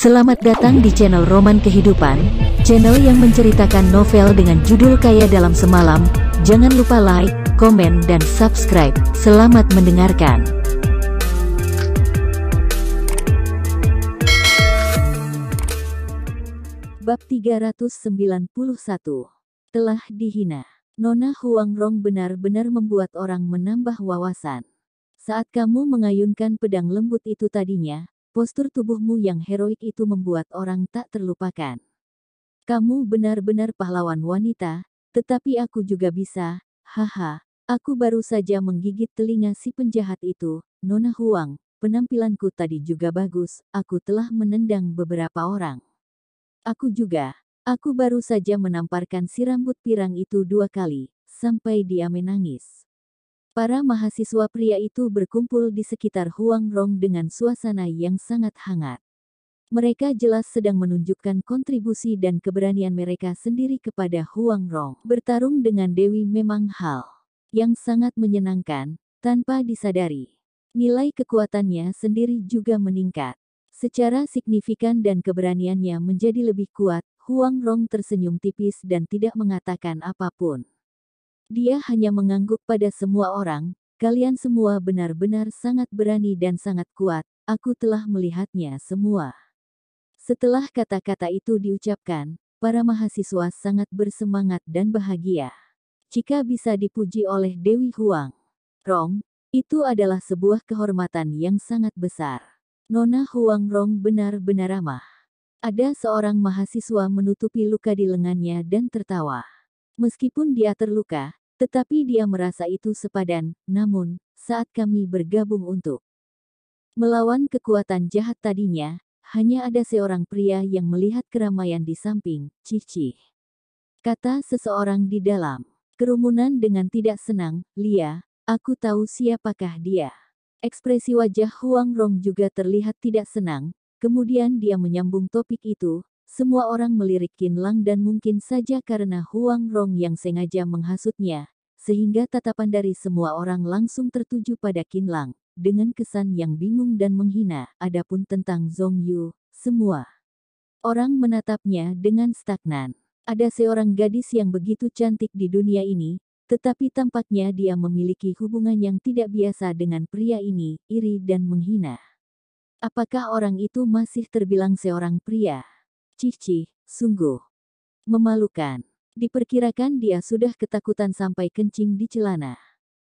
Selamat datang di channel Roman Kehidupan, channel yang menceritakan novel dengan judul Kaya Dalam Semalam. Jangan lupa like, komen, dan subscribe. Selamat mendengarkan. Bab 391. Telah dihina. Nona Huangrong benar-benar membuat orang menambah wawasan. Saat kamu mengayunkan pedang lembut itu tadinya, postur tubuhmu yang heroik itu membuat orang tak terlupakan. Kamu benar-benar pahlawan wanita, tetapi aku juga bisa, haha. Aku baru saja menggigit telinga si penjahat itu, Nona Huang. Penampilanku tadi juga bagus, aku telah menendang beberapa orang. Aku juga. Aku baru saja menamparkan si rambut pirang itu 2 kali, sampai dia menangis. Para mahasiswa pria itu berkumpul di sekitar Huangrong dengan suasana yang sangat hangat. Mereka jelas sedang menunjukkan kontribusi dan keberanian mereka sendiri kepada Huangrong. Bertarung dengan Dewi memang hal yang sangat menyenangkan, tanpa disadari. Nilai kekuatannya sendiri juga meningkat secara signifikan dan keberaniannya menjadi lebih kuat. Huangrong tersenyum tipis dan tidak mengatakan apapun. Dia hanya mengangguk pada semua orang, kalian semua benar-benar sangat berani dan sangat kuat, aku telah melihatnya semua. Setelah kata-kata itu diucapkan, para mahasiswa sangat bersemangat dan bahagia. Jika bisa dipuji oleh Dewi Huangrong, itu adalah sebuah kehormatan yang sangat besar. Nona Huangrong benar-benar ramah. Ada seorang mahasiswa menutupi luka di lengannya dan tertawa. Meskipun dia terluka, tetapi dia merasa itu sepadan. Namun, saat kami bergabung untuk melawan kekuatan jahat tadinya, hanya ada seorang pria yang melihat keramaian di samping, Cici. Kata seseorang di dalam kerumunan dengan tidak senang, Lia, aku tahu siapakah dia. Ekspresi wajah Huangrong juga terlihat tidak senang, kemudian dia menyambung topik itu. Semua orang melirik Qinlang dan mungkin saja karena Huangrong yang sengaja menghasutnya, sehingga tatapan dari semua orang langsung tertuju pada Qinlang, dengan kesan yang bingung dan menghina. Adapun tentang Zhongyu, semua orang menatapnya dengan stagnan. Ada seorang gadis yang begitu cantik di dunia ini, tetapi tampaknya dia memiliki hubungan yang tidak biasa dengan pria ini, iri dan menghina. Apakah orang itu masih terbilang seorang pria? Cici, sungguh memalukan. Diperkirakan dia sudah ketakutan sampai kencing di celana.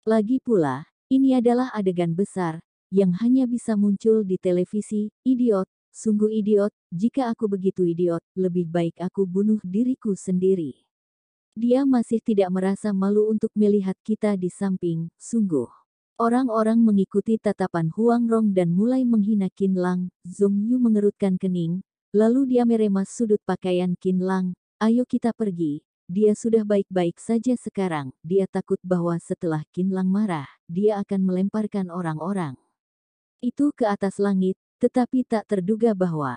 Lagi pula, ini adalah adegan besar, yang hanya bisa muncul di televisi. Idiot, sungguh idiot, jika aku begitu idiot, lebih baik aku bunuh diriku sendiri. Dia masih tidak merasa malu untuk melihat kita di samping, sungguh. Orang-orang mengikuti tatapan Huangrong dan mulai menghina Qinlang. Zhongyu mengerutkan kening. Lalu dia meremas sudut pakaian Qinlang. Ayo kita pergi. Dia sudah baik-baik saja sekarang. Dia takut bahwa setelah Qinlang marah, dia akan melemparkan orang-orang itu ke atas langit, tetapi tak terduga bahwa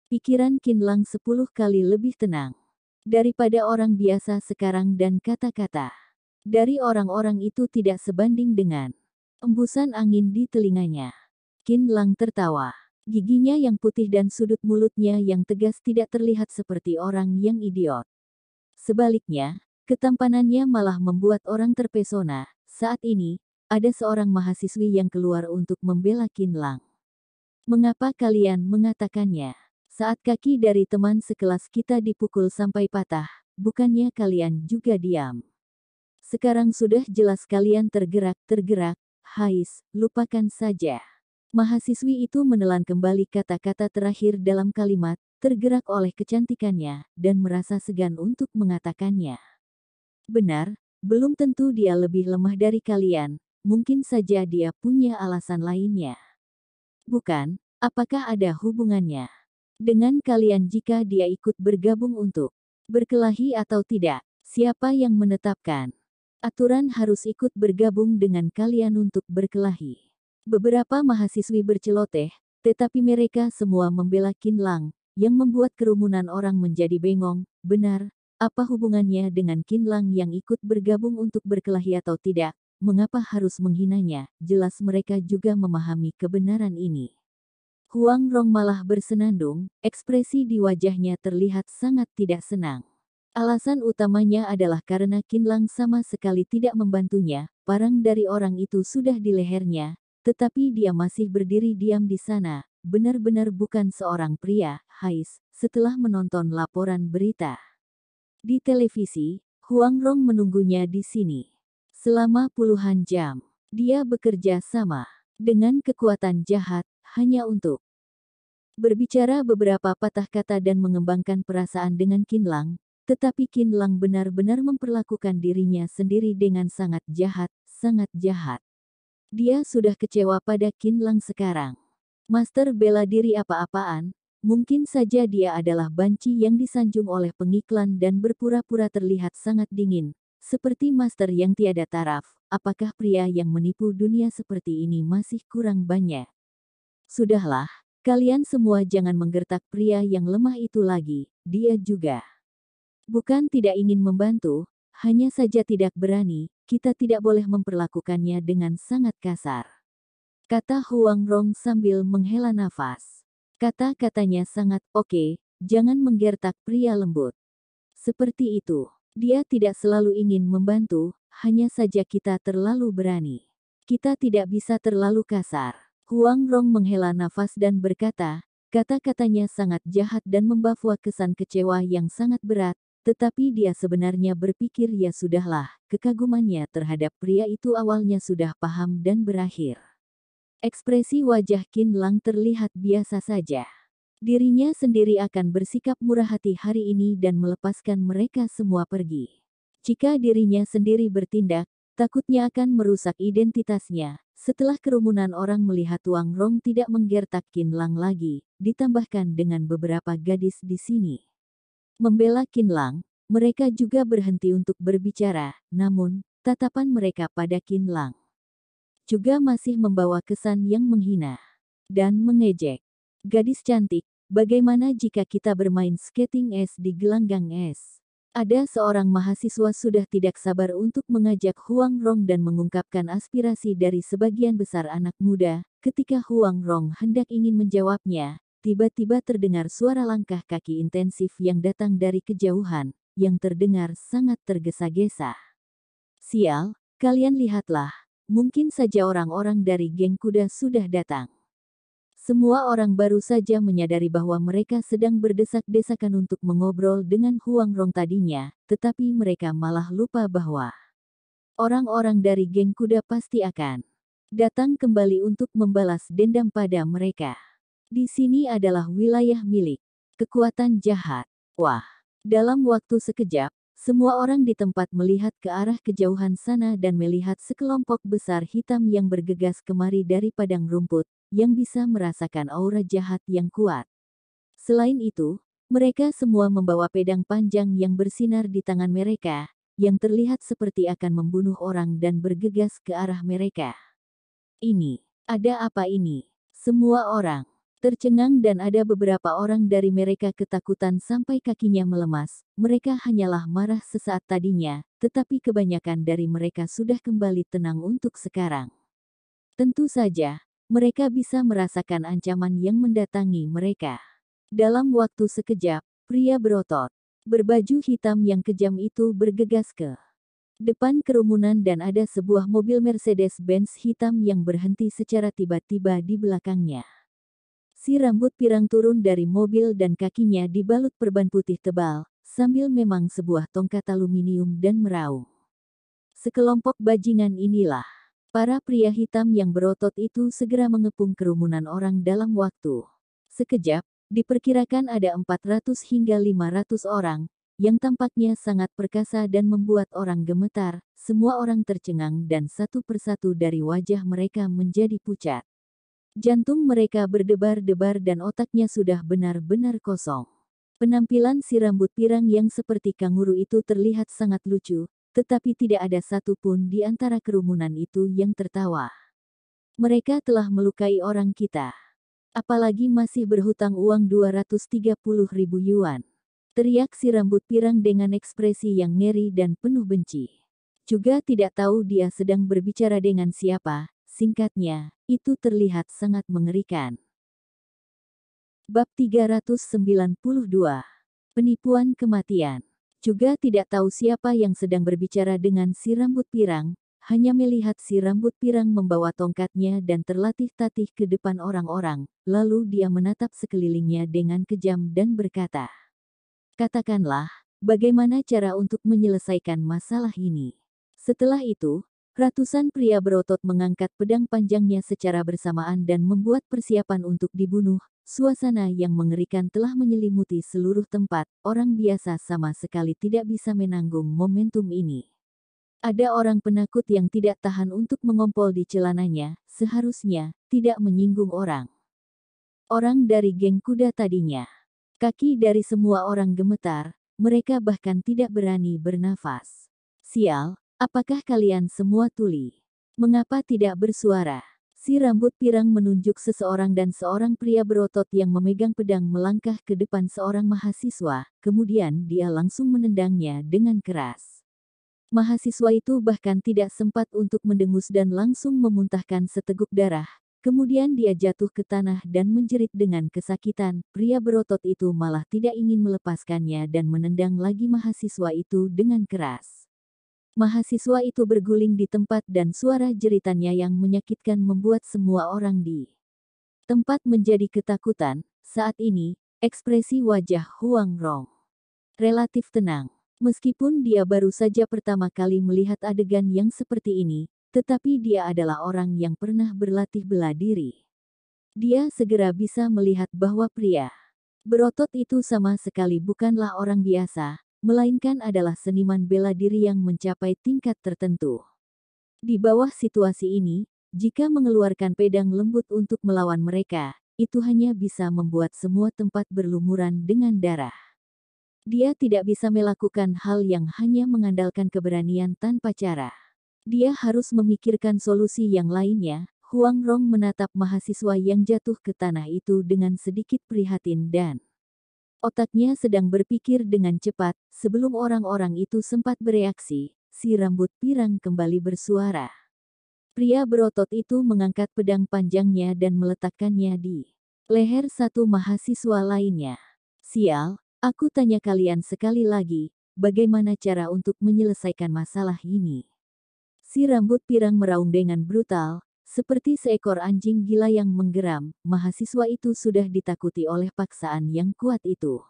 pikiran Qinlang 10 kali lebih tenang daripada orang biasa sekarang dan kata-kata dari orang-orang itu tidak sebanding dengan embusan angin di telinganya. Qinlang tertawa. Giginya yang putih dan sudut mulutnya yang tegas tidak terlihat seperti orang yang idiot. Sebaliknya, ketampanannya malah membuat orang terpesona. Saat ini, ada seorang mahasiswi yang keluar untuk membela Qinlang. Mengapa kalian mengatakannya? Saat kaki dari teman sekelas kita dipukul sampai patah, bukannya kalian juga diam? Sekarang sudah jelas kalian tergerak, Hais, lupakan saja. Mahasiswi itu menelan kembali kata-kata terakhir dalam kalimat, tergerak oleh kecantikannya, dan merasa segan untuk mengatakannya. Benar, belum tentu dia lebih lemah dari kalian, mungkin saja dia punya alasan lainnya. Bukan, apakah ada hubungannya dengan kalian jika dia ikut bergabung untuk berkelahi atau tidak? Siapa yang menetapkan aturan harus ikut bergabung dengan kalian untuk berkelahi? Beberapa mahasiswi berceloteh, tetapi mereka semua membela Qinlang, yang membuat kerumunan orang menjadi bengong. Benar, apa hubungannya dengan Qinlang yang ikut bergabung untuk berkelahi atau tidak? Mengapa harus menghinanya? Jelas mereka juga memahami kebenaran ini. Huang Rong malah bersenandung, ekspresi di wajahnya terlihat sangat tidak senang. Alasan utamanya adalah karena Qin Lang sama sekali tidak membantunya, parang dari orang itu sudah di lehernya, tetapi dia masih berdiri diam di sana, benar-benar bukan seorang pria, Hais, setelah menonton laporan berita. Di televisi, Huang Rong menunggunya di sini. Selama puluhan jam, dia bekerja sama dengan kekuatan jahat, hanya untuk berbicara beberapa patah kata dan mengembangkan perasaan dengan Qin Lang, tetapi Qin Lang benar-benar memperlakukan dirinya sendiri dengan sangat jahat, sangat jahat. Dia sudah kecewa pada Qin Lang sekarang. Master bela diri apa-apaan, mungkin saja dia adalah banci yang disanjung oleh pengiklan dan berpura-pura terlihat sangat dingin, seperti master yang tiada taraf. Apakah pria yang menipu dunia seperti ini masih kurang banyak? Sudahlah, kalian semua jangan menggertak pria yang lemah itu lagi, dia juga bukan tidak ingin membantu, hanya saja tidak berani, kita tidak boleh memperlakukannya dengan sangat kasar. Kata Huang Rong sambil menghela nafas. Kata-katanya sangat oke, jangan menggertak pria lembut. Seperti itu, dia tidak selalu ingin membantu, hanya saja kita terlalu berani. Kita tidak bisa terlalu kasar. Huang Rong menghela nafas dan berkata, kata-katanya sangat jahat dan membawa kesan kecewa yang sangat berat, tetapi dia sebenarnya berpikir ya sudahlah, kekagumannya terhadap pria itu awalnya sudah paham dan berakhir. Ekspresi wajah Qin Lang terlihat biasa saja. Dirinya sendiri akan bersikap murah hati hari ini dan melepaskan mereka semua pergi. Jika dirinya sendiri bertindak, takutnya akan merusak identitasnya. Setelah kerumunan orang melihat Huang Rong tidak menggertak Qin Lang lagi, ditambahkan dengan beberapa gadis di sini membela Qin Lang, mereka juga berhenti untuk berbicara, namun, tatapan mereka pada Qin Lang juga masih membawa kesan yang menghina dan mengejek. Gadis cantik, bagaimana jika kita bermain skating es di gelanggang es? Ada seorang mahasiswa sudah tidak sabar untuk mengajak Huang Rong dan mengungkapkan aspirasi dari sebagian besar anak muda. Ketika Huang Rong hendak ingin menjawabnya, tiba-tiba terdengar suara langkah kaki intensif yang datang dari kejauhan, yang terdengar sangat tergesa-gesa. Sial, kalian lihatlah. Mungkin saja orang-orang dari geng kuda sudah datang. Semua orang baru saja menyadari bahwa mereka sedang berdesak-desakan untuk mengobrol dengan Huang Rong tadinya, tetapi mereka malah lupa bahwa orang-orang dari geng kuda pasti akan datang kembali untuk membalas dendam pada mereka. Di sini adalah wilayah milik kekuatan jahat. Wah, dalam waktu sekejap, semua orang di tempat melihat ke arah kejauhan sana dan melihat sekelompok besar hitam yang bergegas kemari dari padang rumput, yang bisa merasakan aura jahat yang kuat. Selain itu, mereka semua membawa pedang panjang yang bersinar di tangan mereka, yang terlihat seperti akan membunuh orang dan bergegas ke arah mereka. Ini, ada apa ini? Semua orang tercengang dan ada beberapa orang dari mereka ketakutan sampai kakinya melemas. Mereka hanyalah marah sesaat tadinya, tetapi kebanyakan dari mereka sudah kembali tenang untuk sekarang. Tentu saja, mereka bisa merasakan ancaman yang mendatangi mereka. Dalam waktu sekejap, pria berotot, berbaju hitam yang kejam itu bergegas ke depan kerumunan dan ada sebuah mobil Mercedes-Benz hitam yang berhenti secara tiba-tiba di belakangnya. Si rambut pirang turun dari mobil dan kakinya dibalut perban putih tebal, sambil memang sebuah tongkat aluminium dan meraung. Sekelompok bajingan inilah. Para pria hitam yang berotot itu segera mengepung kerumunan orang dalam waktu sekejap, diperkirakan ada 400 hingga 500 orang, yang tampaknya sangat perkasa dan membuat orang gemetar. Semua orang tercengang dan satu persatu dari wajah mereka menjadi pucat. Jantung mereka berdebar-debar dan otaknya sudah benar-benar kosong. Penampilan si rambut pirang yang seperti kanguru itu terlihat sangat lucu, tetapi tidak ada satupun di antara kerumunan itu yang tertawa. Mereka telah melukai orang kita. Apalagi masih berhutang uang 230.000 yuan. Teriak si rambut pirang dengan ekspresi yang ngeri dan penuh benci. Juga tidak tahu dia sedang berbicara dengan siapa. Singkatnya, itu terlihat sangat mengerikan. Bab 392. Penipuan kematian. Juga tidak tahu siapa yang sedang berbicara dengan si rambut pirang, hanya melihat si rambut pirang membawa tongkatnya dan terlatih-tatih ke depan orang-orang, lalu dia menatap sekelilingnya dengan kejam dan berkata, "Katakanlah, bagaimana cara untuk menyelesaikan masalah ini?" Setelah itu, ratusan pria berotot mengangkat pedang panjangnya secara bersamaan dan membuat persiapan untuk dibunuh. Suasana yang mengerikan telah menyelimuti seluruh tempat, orang biasa sama sekali tidak bisa menanggung momentum ini. Ada orang penakut yang tidak tahan untuk mengompol di celananya, seharusnya tidak menyinggung orang. Orang dari geng kuda tadinya. Kaki dari semua orang gemetar, mereka bahkan tidak berani bernafas. Sial, apakah kalian semua tuli? Mengapa tidak bersuara? Si rambut pirang menunjuk seseorang dan seorang pria berotot yang memegang pedang melangkah ke depan seorang mahasiswa, kemudian dia langsung menendangnya dengan keras. Mahasiswa itu bahkan tidak sempat untuk mendengus dan langsung memuntahkan seteguk darah. Kemudian dia jatuh ke tanah dan menjerit dengan kesakitan. Pria berotot itu malah tidak ingin melepaskannya dan menendang lagi mahasiswa itu dengan keras. Mahasiswa itu berguling di tempat dan suara jeritannya yang menyakitkan membuat semua orang di tempat menjadi ketakutan. Saat ini, ekspresi wajah Huang Rong relatif tenang. Meskipun dia baru saja pertama kali melihat adegan yang seperti ini, tetapi dia adalah orang yang pernah berlatih bela diri. Dia segera bisa melihat bahwa pria berotot itu sama sekali bukanlah orang biasa, melainkan adalah seniman bela diri yang mencapai tingkat tertentu. Di bawah situasi ini, jika mengeluarkan pedang lembut untuk melawan mereka, itu hanya bisa membuat semua tempat berlumuran dengan darah. Dia tidak bisa melakukan hal yang hanya mengandalkan keberanian tanpa cara. Dia harus memikirkan solusi yang lainnya. Huang Rong menatap mahasiswa yang jatuh ke tanah itu dengan sedikit prihatin dan otaknya sedang berpikir dengan cepat. Sebelum orang-orang itu sempat bereaksi, si rambut pirang kembali bersuara. Pria berotot itu mengangkat pedang panjangnya dan meletakkannya di leher satu mahasiswa lainnya. "Sial, aku tanya kalian sekali lagi, bagaimana cara untuk menyelesaikan masalah ini?" Si rambut pirang meraung dengan brutal, seperti seekor anjing gila yang menggeram. Mahasiswa itu sudah ditakuti oleh paksaan yang kuat itu.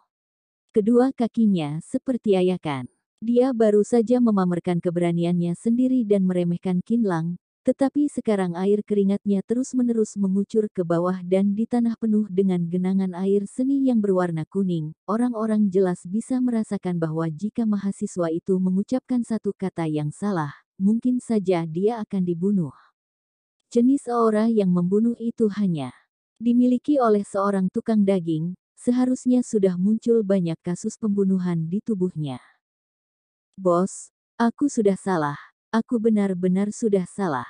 Kedua kakinya seperti ayakan. Dia baru saja memamerkan keberaniannya sendiri dan meremehkan Qin Lang, tetapi sekarang air keringatnya terus-menerus mengucur ke bawah dan di tanah penuh dengan genangan air seni yang berwarna kuning. Orang-orang jelas bisa merasakan bahwa jika mahasiswa itu mengucapkan satu kata yang salah, mungkin saja dia akan dibunuh. Jenis aura yang membunuh itu hanya dimiliki oleh seorang tukang daging. Seharusnya sudah muncul banyak kasus pembunuhan di tubuhnya. "Bos, aku sudah salah. Aku benar-benar sudah salah."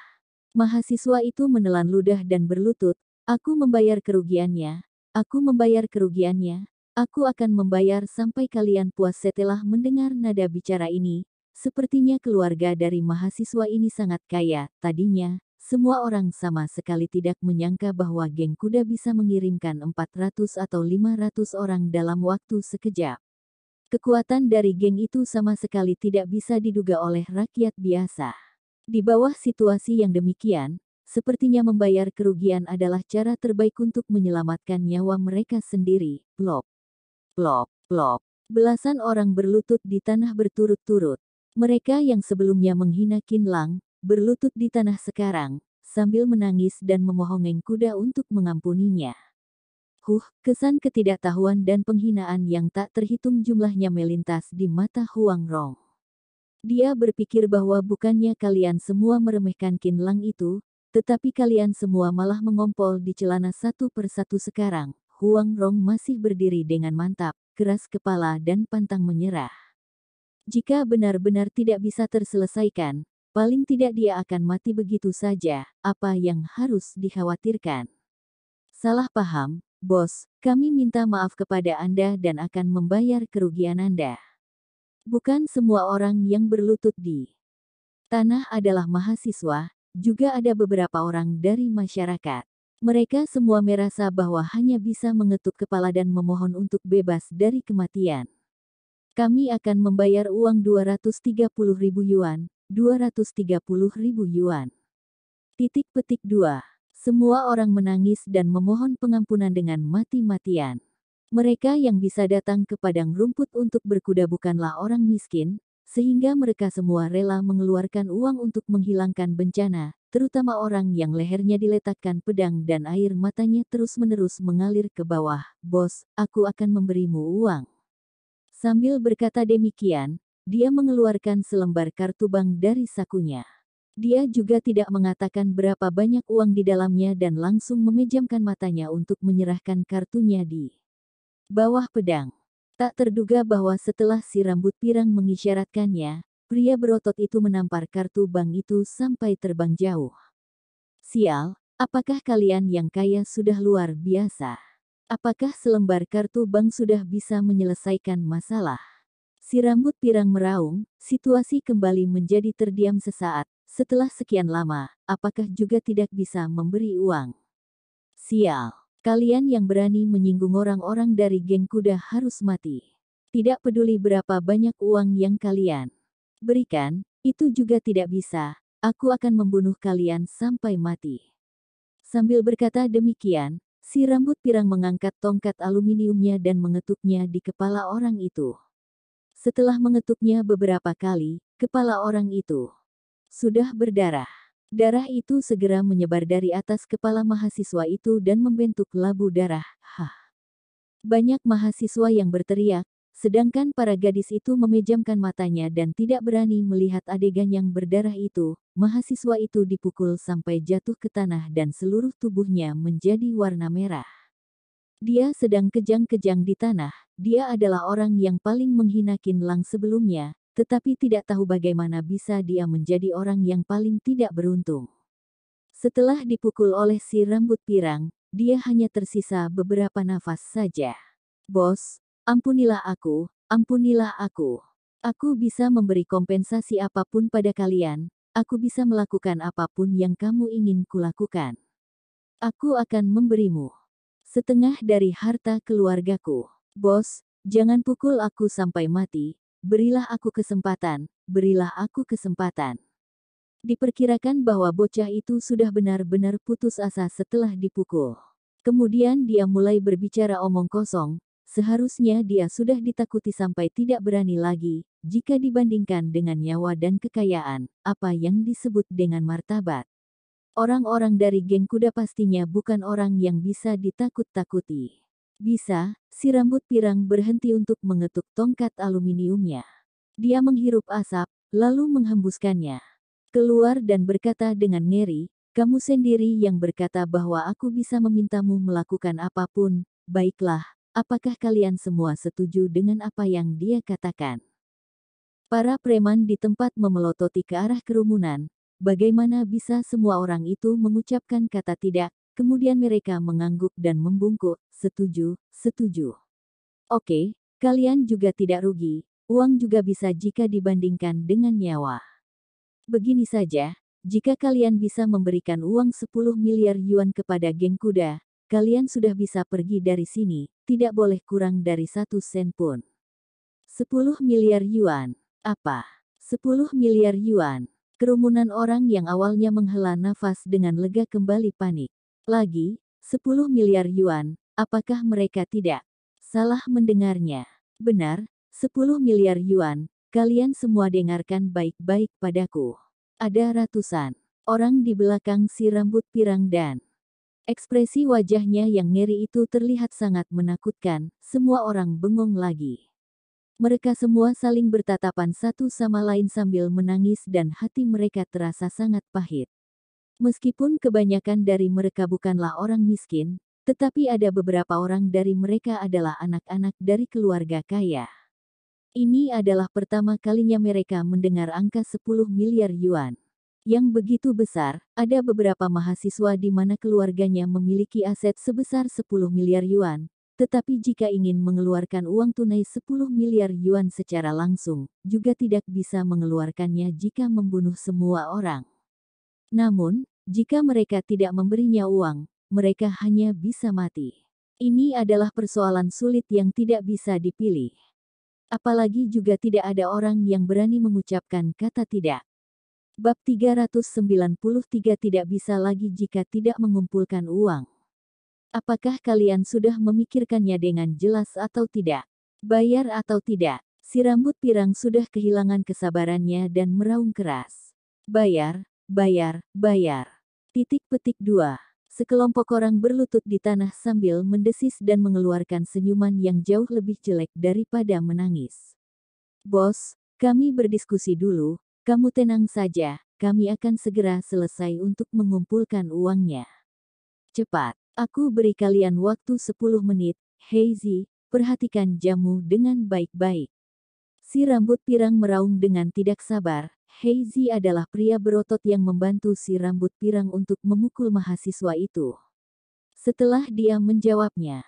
Mahasiswa itu menelan ludah dan berlutut, "Aku membayar kerugiannya. Aku membayar kerugiannya. Aku akan membayar sampai kalian puas." Setelah mendengar nada bicara ini, sepertinya keluarga dari mahasiswa ini sangat kaya. Tadinya, semua orang sama sekali tidak menyangka bahwa geng kuda bisa mengirimkan 400 atau 500 orang dalam waktu sekejap. Kekuatan dari geng itu sama sekali tidak bisa diduga oleh rakyat biasa. Di bawah situasi yang demikian, sepertinya membayar kerugian adalah cara terbaik untuk menyelamatkan nyawa mereka sendiri. Plop, plop, plop. Belasan orang berlutut di tanah berturut-turut. Mereka yang sebelumnya menghina Qin Lang, berlutut di tanah sekarang, sambil menangis dan memohongeng kuda untuk mengampuninya. Kesan ketidaktahuan dan penghinaan yang tak terhitung jumlahnya melintas di mata Huang Rong. Dia berpikir bahwa bukannya kalian semua meremehkan Qin Lang itu, tetapi kalian semua malah mengompol di celana satu persatu sekarang. Huang Rong masih berdiri dengan mantap, keras kepala dan pantang menyerah. Jika benar-benar tidak bisa terselesaikan, paling tidak dia akan mati begitu saja. Apa yang harus dikhawatirkan? Salah paham, bos. Kami minta maaf kepada Anda dan akan membayar kerugian Anda. Bukan semua orang yang berlutut di tanah adalah mahasiswa, juga ada beberapa orang dari masyarakat. Mereka semua merasa bahwa hanya bisa mengetuk kepala dan memohon untuk bebas dari kematian. Kami akan membayar uang 230.000 yuan, 230.000 yuan. Titik petik 2. Semua orang menangis dan memohon pengampunan dengan mati-matian. Mereka yang bisa datang ke padang rumput untuk berkuda bukanlah orang miskin, sehingga mereka semua rela mengeluarkan uang untuk menghilangkan bencana, terutama orang yang lehernya diletakkan pedang dan air matanya terus-menerus mengalir ke bawah. Bos, aku akan memberimu uang. Sambil berkata demikian, dia mengeluarkan selembar kartu bank dari sakunya. Dia juga tidak mengatakan berapa banyak uang di dalamnya dan langsung memejamkan matanya untuk menyerahkan kartunya di bawah pedang. Tak terduga bahwa setelah si rambut pirang mengisyaratkannya, pria berotot itu menampar kartu bank itu sampai terbang jauh. Sial, apakah kalian yang kaya sudah luar biasa? Apakah selembar kartu bank sudah bisa menyelesaikan masalah? Si rambut pirang meraung, situasi kembali menjadi terdiam sesaat. Setelah sekian lama, apakah juga tidak bisa memberi uang? Sial, kalian yang berani menyinggung orang-orang dari geng kuda harus mati. Tidak peduli berapa banyak uang yang kalian berikan, itu juga tidak bisa. Aku akan membunuh kalian sampai mati. Sambil berkata demikian, si rambut pirang mengangkat tongkat aluminiumnya dan mengetuknya di kepala orang itu. Setelah mengetuknya beberapa kali, kepala orang itu sudah berdarah. Darah itu segera menyebar dari atas kepala mahasiswa itu dan membentuk labu darah. Hah! Banyak mahasiswa yang berteriak, sedangkan para gadis itu memejamkan matanya dan tidak berani melihat adegan yang berdarah itu. Mahasiswa itu dipukul sampai jatuh ke tanah dan seluruh tubuhnya menjadi warna merah. Dia sedang kejang-kejang di tanah. Dia adalah orang yang paling menghina Qin Lang sebelumnya, tetapi tidak tahu bagaimana bisa dia menjadi orang yang paling tidak beruntung. Setelah dipukul oleh si rambut pirang, dia hanya tersisa beberapa nafas saja. Bos, ampunilah aku, ampunilah aku. Aku bisa memberi kompensasi apapun pada kalian, aku bisa melakukan apapun yang kamu ingin kulakukan. Aku akan memberimu setengah dari harta keluargaku. Bos, jangan pukul aku sampai mati, berilah aku kesempatan, berilah aku kesempatan. Diperkirakan bahwa bocah itu sudah benar-benar putus asa setelah dipukul. Kemudian dia mulai berbicara omong kosong, seharusnya dia sudah ditakuti sampai tidak berani lagi, jika dibandingkan dengan nyawa dan kekayaan, apa yang disebut dengan martabat. Orang-orang dari geng kuda pastinya bukan orang yang bisa ditakut-takuti. Bisa, si rambut pirang berhenti untuk mengetuk tongkat aluminiumnya. Dia menghirup asap, lalu menghembuskannya keluar dan berkata dengan ngeri, kamu sendiri yang berkata bahwa aku bisa memintamu melakukan apapun. Baiklah, apakah kalian semua setuju dengan apa yang dia katakan? Para preman di tempat memelototi ke arah kerumunan. Bagaimana bisa semua orang itu mengucapkan kata tidak, kemudian mereka mengangguk dan membungkuk, setuju, setuju. Oke, kalian juga tidak rugi, uang juga bisa jika dibandingkan dengan nyawa. Begini saja, jika kalian bisa memberikan uang 10 miliar yuan kepada geng kuda, kalian sudah bisa pergi dari sini, tidak boleh kurang dari 1 sen pun. 10 miliar yuan. Apa? 10 miliar yuan. Kerumunan orang yang awalnya menghela nafas dengan lega kembali panik. Lagi, 10 miliar yuan, apakah mereka tidak salah mendengarnya? Benar, 10 miliar yuan, kalian semua dengarkan baik-baik padaku. Ada ratusan orang di belakang si rambut pirang dan ekspresi wajahnya yang ngeri itu terlihat sangat menakutkan, semua orang bengong lagi. Mereka semua saling bertatapan satu sama lain sambil menangis dan hati mereka terasa sangat pahit. Meskipun kebanyakan dari mereka bukanlah orang miskin, tetapi ada beberapa orang dari mereka adalah anak-anak dari keluarga kaya. Ini adalah pertama kalinya mereka mendengar angka 10 miliar yuan. Yang begitu besar, ada beberapa mahasiswa di mana keluarganya memiliki aset sebesar 10 miliar yuan. Tetapi jika ingin mengeluarkan uang tunai 10 miliar yuan secara langsung, juga tidak bisa mengeluarkannya jika membunuh semua orang. Namun, jika mereka tidak memberinya uang, mereka hanya bisa mati. Ini adalah persoalan sulit yang tidak bisa dipilih. Apalagi juga tidak ada orang yang berani mengucapkan kata tidak. Bab 393 tidak bisa lagi jika tidak mengumpulkan uang. Apakah kalian sudah memikirkannya dengan jelas atau tidak? Bayar atau tidak? Si rambut pirang sudah kehilangan kesabarannya dan meraung keras. Bayar, bayar, bayar. Titik petik 2. Sekelompok orang berlutut di tanah sambil mendesis dan mengeluarkan senyuman yang jauh lebih jelek daripada menangis. Bos, kami berdiskusi dulu, kamu tenang saja, kami akan segera selesai untuk mengumpulkan uangnya. Cepat, aku beri kalian waktu 10 menit, Heizi, perhatikan jamu dengan baik-baik. Si rambut pirang meraung dengan tidak sabar. Heizi adalah pria berotot yang membantu si rambut pirang untuk memukul mahasiswa itu. Setelah dia menjawabnya,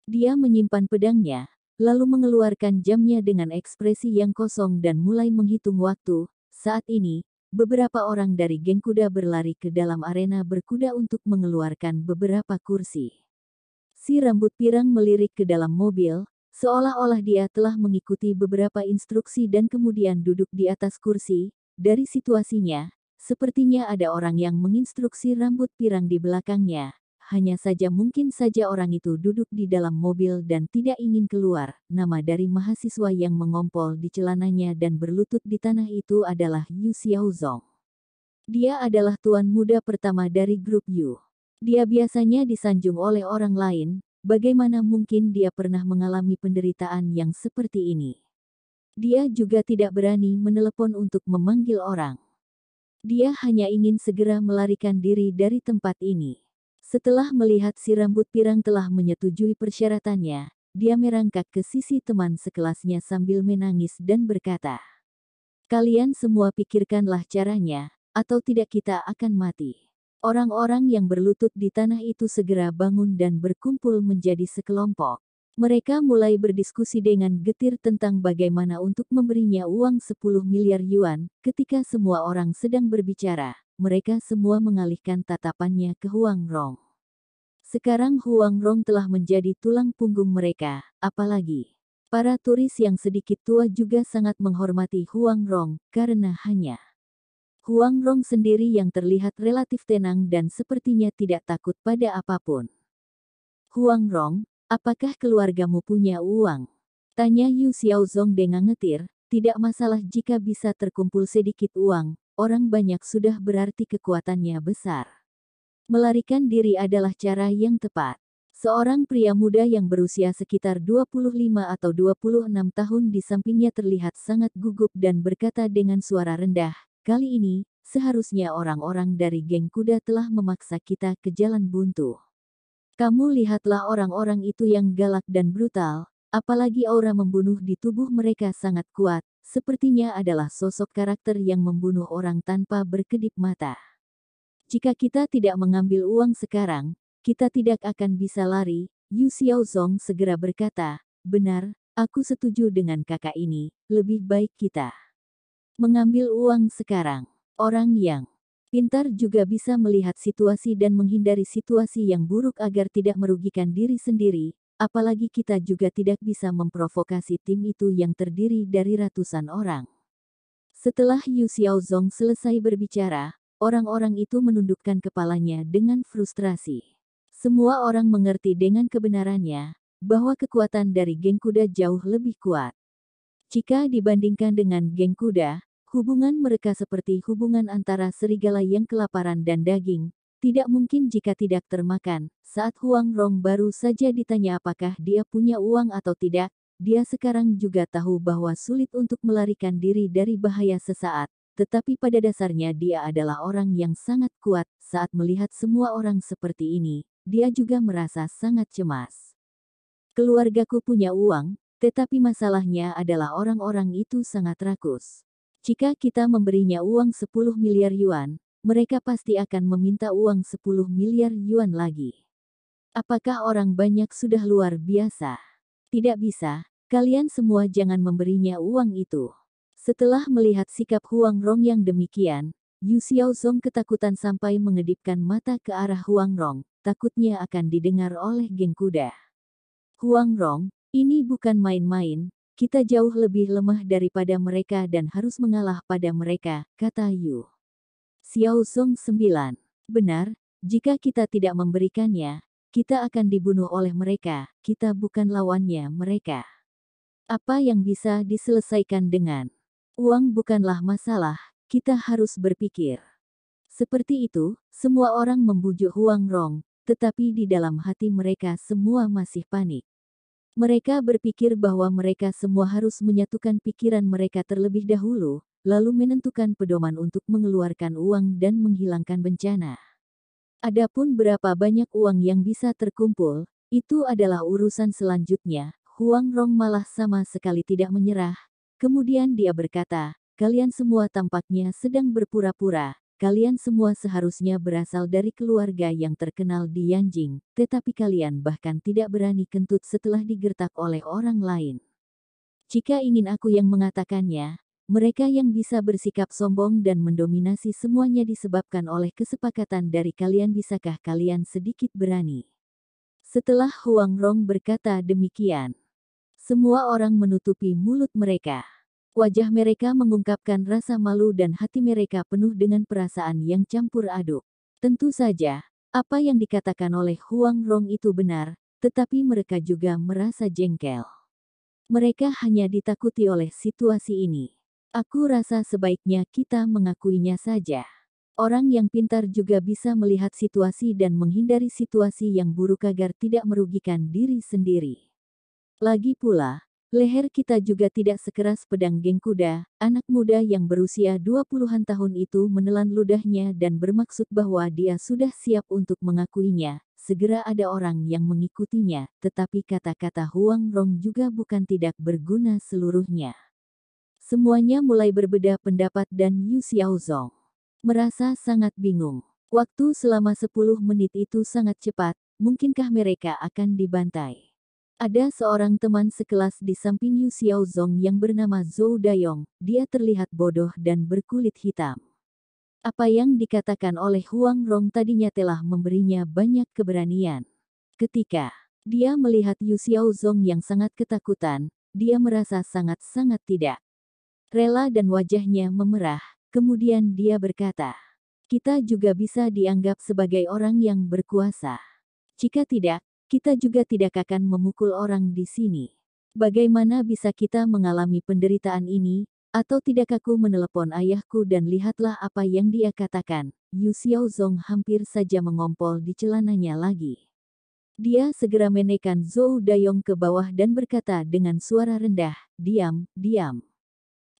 dia menyimpan pedangnya, lalu mengeluarkan jamnya dengan ekspresi yang kosong dan mulai menghitung waktu. Saat ini, beberapa orang dari geng kuda berlari ke dalam arena berkuda untuk mengeluarkan beberapa kursi. Si rambut pirang melirik ke dalam mobil, seolah-olah dia telah mengikuti beberapa instruksi dan kemudian duduk di atas kursi. Dari situasinya, sepertinya ada orang yang menginstruksi rambut pirang di belakangnya. Hanya saja mungkin saja orang itu duduk di dalam mobil dan tidak ingin keluar. Nama dari mahasiswa yang mengompol di celananya dan berlutut di tanah itu adalah Yu Xiaozong. Dia adalah tuan muda pertama dari grup Yu. Dia biasanya disanjung oleh orang lain. Bagaimana mungkin dia pernah mengalami penderitaan yang seperti ini? Dia juga tidak berani menelepon untuk memanggil orang. Dia hanya ingin segera melarikan diri dari tempat ini. Setelah melihat si rambut pirang telah menyetujui persyaratannya, dia merangkak ke sisi teman sekelasnya sambil menangis dan berkata, "Kalian semua pikirkanlah caranya, atau tidak kita akan mati." Orang-orang yang berlutut di tanah itu segera bangun dan berkumpul menjadi sekelompok. Mereka mulai berdiskusi dengan getir tentang bagaimana untuk memberinya uang 10 miliar yuan. Ketika semua orang sedang berbicara, mereka semua mengalihkan tatapannya ke Huang Rong. Sekarang Huang Rong telah menjadi tulang punggung mereka, apalagi para turis yang sedikit tua juga sangat menghormati Huang Rong, karena hanya Huang Rong sendiri yang terlihat relatif tenang dan sepertinya tidak takut pada apapun. "Huang Rong, apakah keluargamu punya uang?" tanya Yu Xiaozong dengan ngetir. Tidak masalah jika bisa terkumpul sedikit uang, orang banyak sudah berarti kekuatannya besar. Melarikan diri adalah cara yang tepat. Seorang pria muda yang berusia sekitar 25 atau 26 tahun di sampingnya terlihat sangat gugup dan berkata dengan suara rendah, "Kali ini, seharusnya orang-orang dari geng kuda telah memaksa kita ke jalan buntu. Kamu lihatlah orang-orang itu yang galak dan brutal, apalagi aura membunuh di tubuh mereka sangat kuat, sepertinya adalah sosok karakter yang membunuh orang tanpa berkedip mata. Jika kita tidak mengambil uang sekarang, kita tidak akan bisa lari." Yu Xiaozong segera berkata, "Benar, aku setuju dengan kakak ini, lebih baik kita mengambil uang sekarang." Orang yang pintar juga bisa melihat situasi dan menghindari situasi yang buruk agar tidak merugikan diri sendiri, apalagi kita juga tidak bisa memprovokasi tim itu yang terdiri dari ratusan orang. Setelah Yu Xiaozong selesai berbicara, orang-orang itu menundukkan kepalanya dengan frustrasi. Semua orang mengerti dengan kebenarannya, bahwa kekuatan dari geng kuda jauh lebih kuat. Jika dibandingkan dengan geng kuda, hubungan mereka seperti hubungan antara serigala yang kelaparan dan daging, tidak mungkin jika tidak termakan. Saat Huang Rong baru saja ditanya apakah dia punya uang atau tidak, dia sekarang juga tahu bahwa sulit untuk melarikan diri dari bahaya sesaat, tetapi pada dasarnya dia adalah orang yang sangat kuat. Saat melihat semua orang seperti ini, dia juga merasa sangat cemas. "Keluargaku punya uang, tetapi masalahnya adalah orang-orang itu sangat rakus. Jika kita memberinya uang 10 miliar yuan, mereka pasti akan meminta uang 10 miliar yuan lagi. Apakah orang banyak sudah luar biasa? Tidak bisa, kalian semua jangan memberinya uang itu." Setelah melihat sikap Huang Rong yang demikian, Yu Xiaozong ketakutan sampai mengedipkan mata ke arah Huang Rong, takutnya akan didengar oleh geng kuda. Huang Rong, ini bukan main-main, kita jauh lebih lemah daripada mereka dan harus mengalah pada mereka, kata Yu Xiaozong 9. Benar, jika kita tidak memberikannya, kita akan dibunuh oleh mereka, kita bukan lawannya mereka. Apa yang bisa diselesaikan dengan uang bukanlah masalah, kita harus berpikir. Seperti itu, semua orang membujuk Huang Rong, tetapi di dalam hati mereka semua masih panik. Mereka berpikir bahwa mereka semua harus menyatukan pikiran mereka terlebih dahulu, lalu menentukan pedoman untuk mengeluarkan uang dan menghilangkan bencana. Adapun berapa banyak uang yang bisa terkumpul, itu adalah urusan selanjutnya. Huang Rong malah sama sekali tidak menyerah. Kemudian dia berkata, kalian semua tampaknya sedang berpura-pura. Kalian semua seharusnya berasal dari keluarga yang terkenal di Yanjing, tetapi kalian bahkan tidak berani kentut setelah digertak oleh orang lain. Jika ingin aku yang mengatakannya, mereka yang bisa bersikap sombong dan mendominasi semuanya disebabkan oleh kesepakatan dari kalian. Bisakah kalian sedikit berani? Setelah Huang Rong berkata demikian, semua orang menutupi mulut mereka. Wajah mereka mengungkapkan rasa malu dan hati mereka penuh dengan perasaan yang campur aduk. Tentu saja, apa yang dikatakan oleh Huang Rong itu benar, tetapi mereka juga merasa jengkel. Mereka hanya ditakuti oleh situasi ini. Aku rasa sebaiknya kita mengakuinya saja. Orang yang pintar juga bisa melihat situasi dan menghindari situasi yang buruk agar tidak merugikan diri sendiri. Lagi pula, leher kita juga tidak sekeras pedang geng kuda. Anak muda yang berusia 20-an tahun itu menelan ludahnya dan bermaksud bahwa dia sudah siap untuk mengakuinya. Segera ada orang yang mengikutinya, tetapi kata-kata Huang Rong juga bukan tidak berguna seluruhnya. Semuanya mulai berbeda pendapat dan Yu Xiaozong merasa sangat bingung. Waktu selama 10 menit itu sangat cepat, mungkinkah mereka akan dibantai? Ada seorang teman sekelas di samping Yu Xiaozong yang bernama Zhou Dayong. Dia terlihat bodoh dan berkulit hitam. Apa yang dikatakan oleh Huang Rong tadinya telah memberinya banyak keberanian. Ketika dia melihat Yu Xiaozong yang sangat ketakutan, dia merasa sangat-sangat tidak rela dan wajahnya memerah. Kemudian dia berkata, kita juga bisa dianggap sebagai orang yang berkuasa. Jika tidak, kita juga tidak akan memukul orang di sini. Bagaimana bisa kita mengalami penderitaan ini? Atau tidak aku menelepon ayahku dan lihatlah apa yang dia katakan. Yu Xiaozong hampir saja mengompol di celananya lagi. Dia segera menekan Zhou Dayong ke bawah dan berkata dengan suara rendah, diam, diam.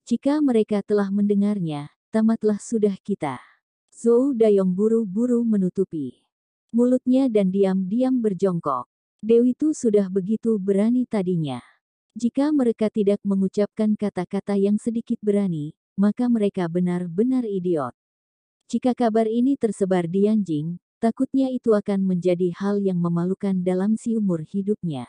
Jika mereka telah mendengarnya, tamatlah sudah kita. Zhou Dayong buru-buru menutupi mulutnya dan diam-diam berjongkok. Dewi itu sudah begitu berani tadinya. Jika mereka tidak mengucapkan kata-kata yang sedikit berani, maka mereka benar-benar idiot. Jika kabar ini tersebar di Yanjing, takutnya itu akan menjadi hal yang memalukan dalam seumur hidupnya.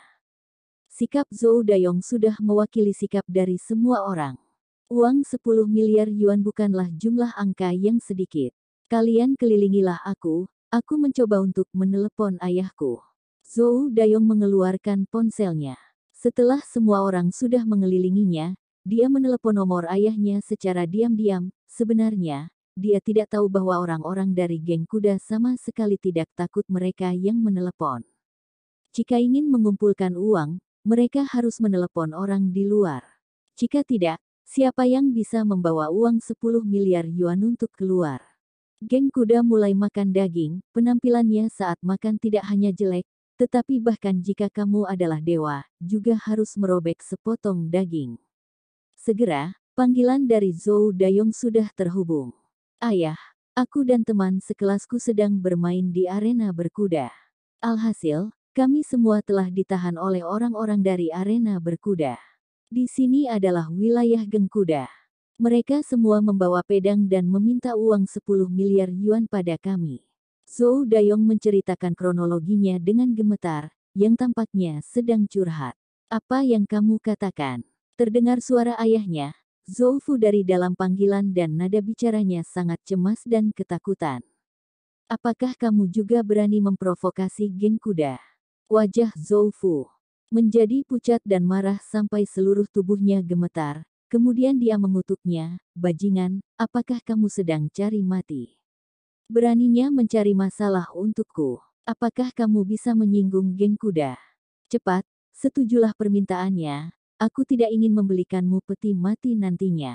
Sikap Zhou Dayong sudah mewakili sikap dari semua orang. Uang 10 miliar yuan bukanlah jumlah angka yang sedikit. Kalian kelilingilah aku mencoba untuk menelepon ayahku. Zhou Dayong mengeluarkan ponselnya. Setelah semua orang sudah mengelilinginya, dia menelepon nomor ayahnya secara diam-diam. Sebenarnya, dia tidak tahu bahwa orang-orang dari geng kuda sama sekali tidak takut mereka yang menelepon. Jika ingin mengumpulkan uang, mereka harus menelepon orang di luar. Jika tidak, siapa yang bisa membawa uang 10 miliar yuan untuk keluar? Geng kuda mulai makan daging. Penampilannya saat makan tidak hanya jelek, tetapi bahkan jika kamu adalah dewa, juga harus merobek sepotong daging. Segera, panggilan dari Zhou Dayong sudah terhubung. Ayah, aku dan teman sekelasku sedang bermain di arena berkuda. Alhasil, kami semua telah ditahan oleh orang-orang dari arena berkuda. Di sini adalah wilayah geng kuda. Mereka semua membawa pedang dan meminta uang 10 miliar yuan pada kami. Zhou Dayong menceritakan kronologinya dengan gemetar, yang tampaknya sedang curhat. Apa yang kamu katakan? Terdengar suara ayahnya, Zhou Fu dari dalam panggilan dan nada bicaranya sangat cemas dan ketakutan. Apakah kamu juga berani memprovokasi geng kuda? Wajah Zhou Fu menjadi pucat dan marah sampai seluruh tubuhnya gemetar. Kemudian dia mengutuknya, "Bajingan, apakah kamu sedang cari mati? Beraninya mencari masalah untukku. Apakah kamu bisa menyinggung geng kuda? Cepat, setujulah permintaannya. Aku tidak ingin membelikanmu peti mati nantinya."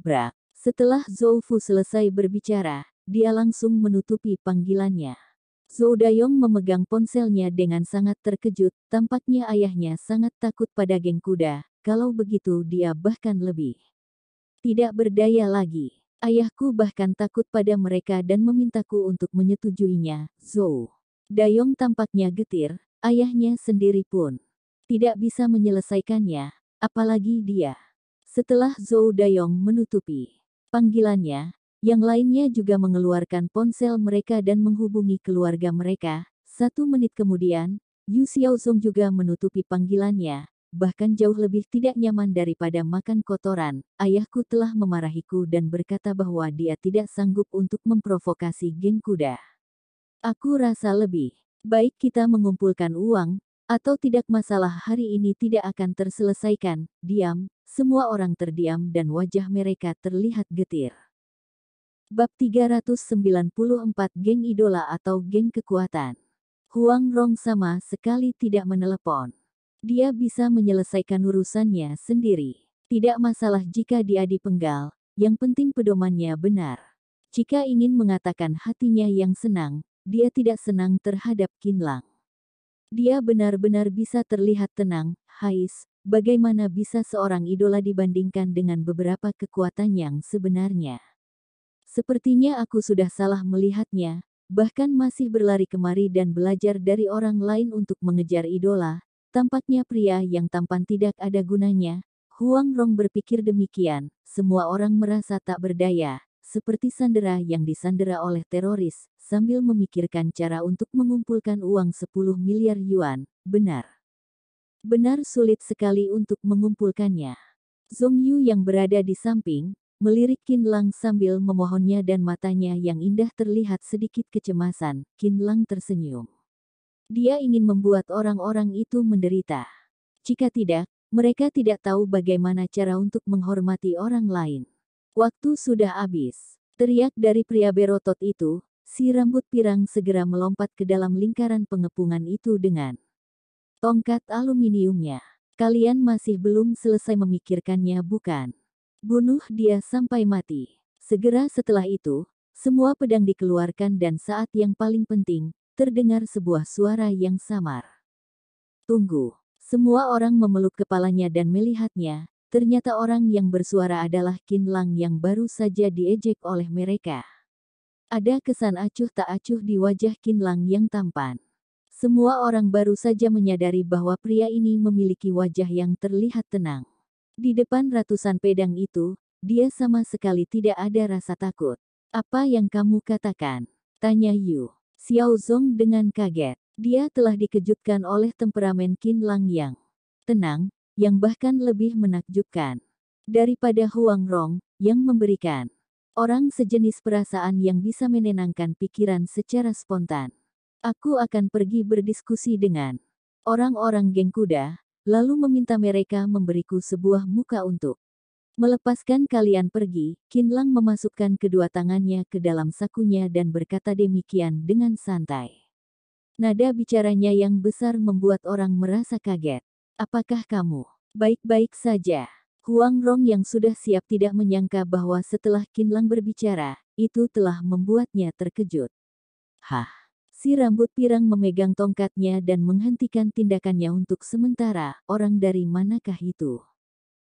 Brak. Setelah Zhou Fu selesai berbicara, dia langsung menutupi panggilannya. Zhou Dayong memegang ponselnya dengan sangat terkejut, tampaknya ayahnya sangat takut pada geng kuda, kalau begitu dia bahkan lebih tidak berdaya lagi. Ayahku bahkan takut pada mereka dan memintaku untuk menyetujuinya. Zhou Dayong tampaknya getir, ayahnya sendiri pun tidak bisa menyelesaikannya, apalagi dia. Setelah Zhou Dayong menutupi panggilannya, yang lainnya juga mengeluarkan ponsel mereka dan menghubungi keluarga mereka. 1 menit kemudian, Yu Xiaozong juga menutupi panggilannya, bahkan jauh lebih tidak nyaman daripada makan kotoran. Ayahku telah memarahiku dan berkata bahwa dia tidak sanggup untuk memprovokasi geng kuda. Aku rasa lebih baik kita mengumpulkan uang, atau tidak masalah hari ini tidak akan terselesaikan. Diam, semua orang terdiam dan wajah mereka terlihat getir. Bab 394 Geng Idola atau Geng Kekuatan. Huang Rong sama sekali tidak menelepon. Dia bisa menyelesaikan urusannya sendiri. Tidak masalah jika dia dipenggal, yang penting pedomannya benar. Jika ingin mengatakan hatinya yang senang, dia tidak senang terhadap Qin Lang. Dia benar-benar bisa terlihat tenang. Hais, bagaimana bisa seorang idola dibandingkan dengan beberapa kekuatan yang sebenarnya? Sepertinya aku sudah salah melihatnya, bahkan masih berlari kemari dan belajar dari orang lain untuk mengejar idola. Tampaknya pria yang tampan tidak ada gunanya. Huang Rong berpikir demikian, semua orang merasa tak berdaya, seperti sandera yang disandera oleh teroris, sambil memikirkan cara untuk mengumpulkan uang 10 miliar yuan. Benar. Benar sulit sekali untuk mengumpulkannya. Zhong Yu yang berada di samping, melirik Qin Lang sambil memohonnya dan matanya yang indah terlihat sedikit kecemasan. Qin Lang tersenyum. Dia ingin membuat orang-orang itu menderita. Jika tidak, mereka tidak tahu bagaimana cara untuk menghormati orang lain. Waktu sudah habis. Teriak dari pria berotot itu, si rambut pirang segera melompat ke dalam lingkaran pengepungan itu dengan tongkat aluminiumnya. Kalian masih belum selesai memikirkannya bukan? Bunuh dia sampai mati. Segera setelah itu, semua pedang dikeluarkan dan saat yang paling penting, terdengar sebuah suara yang samar. Tunggu. Semua orang memeluk kepalanya dan melihatnya. Ternyata orang yang bersuara adalah Qin Lang yang baru saja diejek oleh mereka. Ada kesan acuh tak acuh di wajah Qin Lang yang tampan. Semua orang baru saja menyadari bahwa pria ini memiliki wajah yang terlihat tenang. Di depan ratusan pedang itu, dia sama sekali tidak ada rasa takut. "Apa yang kamu katakan?" tanya Yu Xiaozong dengan kaget. Dia telah dikejutkan oleh temperamen Qin Lang yang tenang, yang bahkan lebih menakjubkan daripada Huang Rong, yang memberikan orang sejenis perasaan yang bisa menenangkan pikiran secara spontan. "Aku akan pergi berdiskusi dengan orang-orang geng kuda, lalu meminta mereka memberiku sebuah muka untuk melepaskan kalian pergi." Qin Lang memasukkan kedua tangannya ke dalam sakunya dan berkata demikian dengan santai. Nada bicaranya yang besar membuat orang merasa kaget. "Apakah kamu baik-baik saja?" Huang Rong yang sudah siap tidak menyangka bahwa setelah Qin Lang berbicara, itu telah membuatnya terkejut. "Hah?" Si rambut pirang memegang tongkatnya dan menghentikan tindakannya untuk sementara. "Orang dari manakah itu?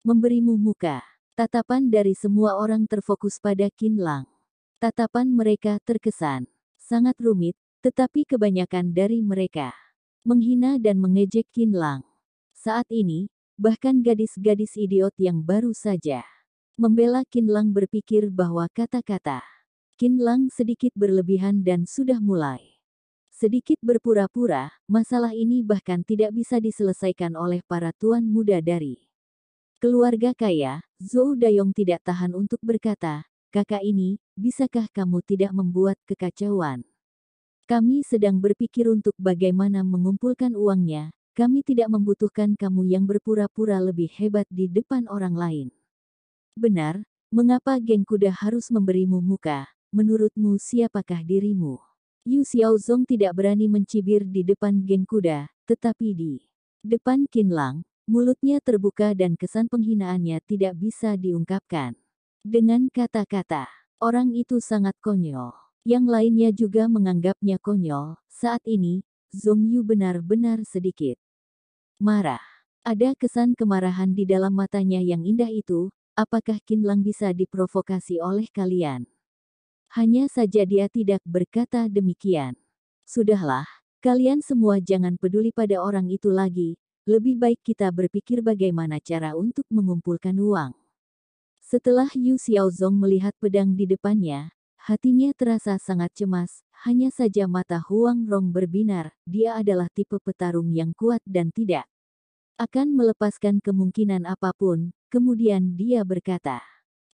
Memberimu muka?" Tatapan dari semua orang terfokus pada Qin Lang. Tatapan mereka terkesan sangat rumit, tetapi kebanyakan dari mereka menghina dan mengejek Qin Lang. Saat ini, bahkan gadis-gadis idiot yang baru saja membela Qin Lang berpikir bahwa kata-kata Qin Lang sedikit berlebihan dan sudah mulai sedikit berpura-pura. Masalah ini bahkan tidak bisa diselesaikan oleh para tuan muda dari keluarga kaya, Zhou Dayong tidak tahan untuk berkata, "Kakak ini, bisakah kamu tidak membuat kekacauan? Kami sedang berpikir untuk bagaimana mengumpulkan uangnya. Kami tidak membutuhkan kamu yang berpura-pura lebih hebat di depan orang lain." Benar, mengapa geng kuda harus memberimu muka? Menurutmu siapakah dirimu? Yu Xiaozong tidak berani mencibir di depan geng kuda, tetapi di depan Qinlang, mulutnya terbuka dan kesan penghinaannya tidak bisa diungkapkan. Dengan kata-kata, orang itu sangat konyol. Yang lainnya juga menganggapnya konyol. Saat ini, Zhong Yu benar-benar sedikit marah. Ada kesan kemarahan di dalam matanya yang indah itu. Apakah Qinlang bisa diprovokasi oleh kalian? Hanya saja dia tidak berkata demikian. Sudahlah, kalian semua jangan peduli pada orang itu lagi. Lebih baik kita berpikir bagaimana cara untuk mengumpulkan uang. Setelah Yu Xiaozong melihat pedang di depannya, hatinya terasa sangat cemas. Hanya saja mata Huang Rong berbinar. Dia adalah tipe petarung yang kuat dan tidak akan melepaskan kemungkinan apapun. Kemudian dia berkata,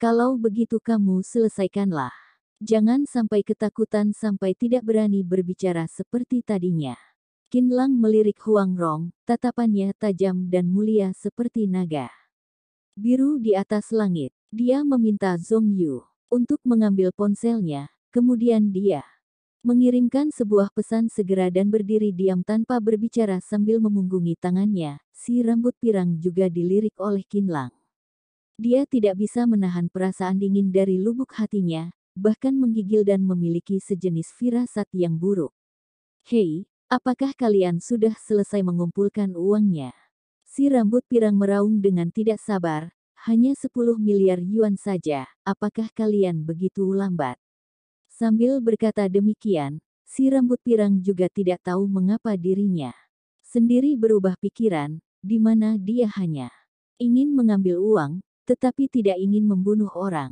"Kalau begitu kamu selesaikanlah. Jangan sampai ketakutan sampai tidak berani berbicara seperti tadinya." Qinlang melirik Huang Rong, tatapannya tajam dan mulia seperti naga biru di atas langit. Dia meminta Zhong Yu untuk mengambil ponselnya, kemudian dia mengirimkan sebuah pesan segera dan berdiri diam tanpa berbicara sambil memunggungi tangannya. Si rambut pirang juga dilirik oleh Qinlang. Dia tidak bisa menahan perasaan dingin dari lubuk hatinya, bahkan menggigil dan memiliki sejenis firasat yang buruk. "Hei, apakah kalian sudah selesai mengumpulkan uangnya?" Si rambut pirang meraung dengan tidak sabar, "Hanya 10 miliar yuan saja, apakah kalian begitu lambat?" Sambil berkata demikian, si rambut pirang juga tidak tahu mengapa dirinya sendiri berubah pikiran, di mana dia hanya ingin mengambil uang, tetapi tidak ingin membunuh orang.